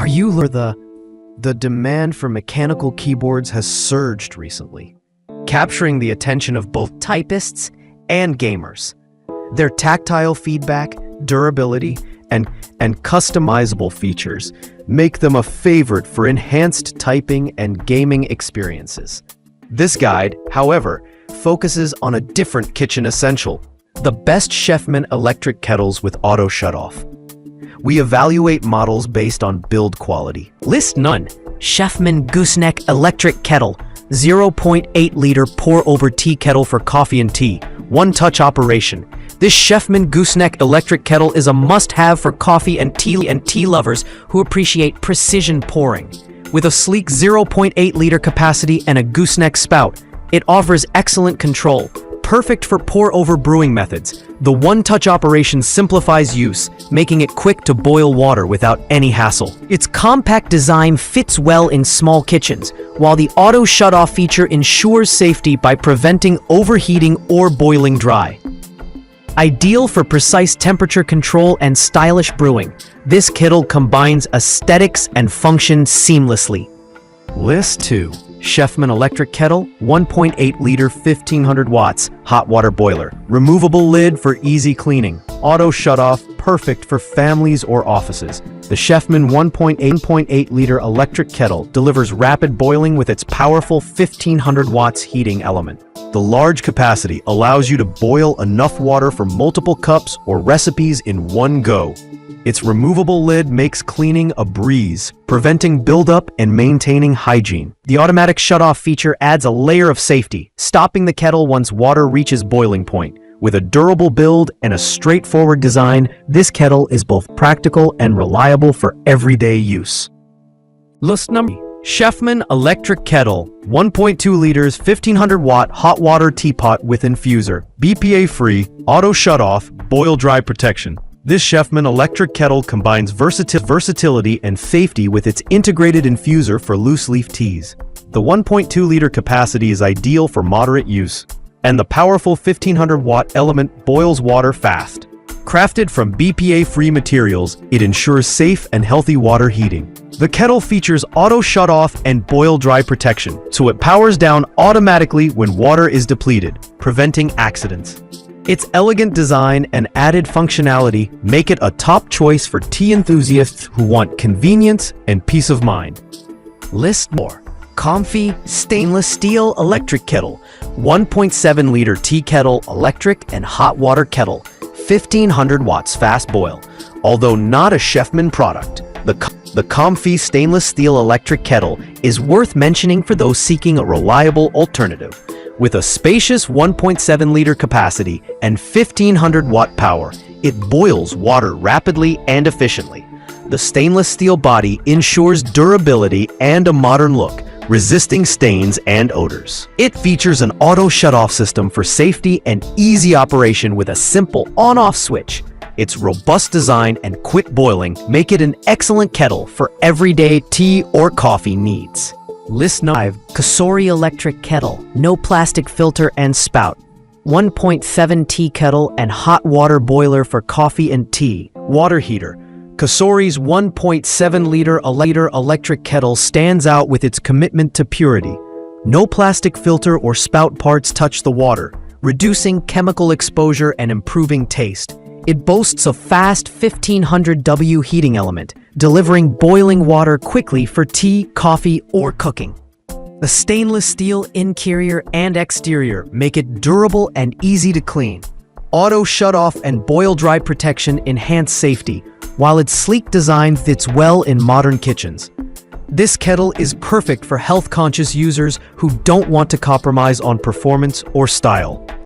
Are you the demand for mechanical keyboards has surged recently, capturing the attention of both typists and gamers. Their tactile feedback, durability, and customizable features make them a favorite for enhanced typing and gaming experiences. This guide, however, focuses on a different kitchen essential: the best Chefman electric kettles with auto shutoff. We evaluate models based on build quality. List none. Chefman gooseneck electric kettle, 0.8-liter pour-over tea kettle for coffee and tea, one-touch operation. This Chefman gooseneck electric kettle is a must-have for coffee and tea lovers who appreciate precision pouring. With a sleek 0.8-liter capacity and a gooseneck spout, it offers excellent control, perfect for pour-over brewing methods. The one-touch operation simplifies use, making it quick to boil water without any hassle. Its compact design fits well in small kitchens, while the auto shut-off feature ensures safety by preventing overheating or boiling dry. Ideal for precise temperature control and stylish brewing, this kettle combines aesthetics and function seamlessly. List 2. Chefman electric kettle, 1.8-liter 1500 watts, hot water boiler. Removable lid for easy cleaning. Auto shutoff, perfect for families or offices. The Chefman 1.8-liter electric kettle delivers rapid boiling with its powerful 1500 watts heating element. The large capacity allows you to boil enough water for multiple cups or recipes in one go. Its removable lid makes cleaning a breeze, preventing buildup and maintaining hygiene. The automatic shutoff feature adds a layer of safety, stopping the kettle once water reaches boiling point. With a durable build and a straightforward design, this kettle is both practical and reliable for everyday use. List number: Chefman electric kettle, 1.2 liters, 1500 watt hot water teapot with infuser, BPA-free, auto shutoff, boil dry protection. This Chefman electric kettle combines versatility and safety with its integrated infuser for loose-leaf teas. The 1.2-liter capacity is ideal for moderate use, and the powerful 1500-watt element boils water fast. Crafted from BPA-free materials, it ensures safe and healthy water heating. The kettle features auto shutoff and boil dry protection, so it powers down automatically when water is depleted, preventing accidents. Its elegant design and added functionality make it a top choice for tea enthusiasts who want convenience and peace of mind. List more. Comfy stainless steel electric kettle, 1.7-liter tea kettle, electric and hot water kettle, 1500 watts fast boil. Although not a Chefman product, the comfy stainless steel electric kettle is worth mentioning for those seeking a reliable alternative. With a spacious 1.7-liter capacity and 1500-watt power, it boils water rapidly and efficiently. The stainless steel body ensures durability and a modern look, resisting stains and odors. It features an auto shutoff system for safety and easy operation with a simple on-off switch. Its robust design and quick boiling make it an excellent kettle for everyday tea or coffee needs. List 5. Kasori electric kettle, no plastic filter and spout, 1.7 tea kettle and hot water boiler for coffee and tea. Water heater. Kasori's 1.7-liter electric kettle stands out with its commitment to purity. No plastic filter or spout parts touch the water, reducing chemical exposure and improving taste. It boasts a fast 1500 W heating element, delivering boiling water quickly for tea, coffee, or cooking. The stainless steel interior and exterior make it durable and easy to clean. Auto shutoff and boil dry protection enhance safety, while its sleek design fits well in modern kitchens. This kettle is perfect for health-conscious users who don't want to compromise on performance or style.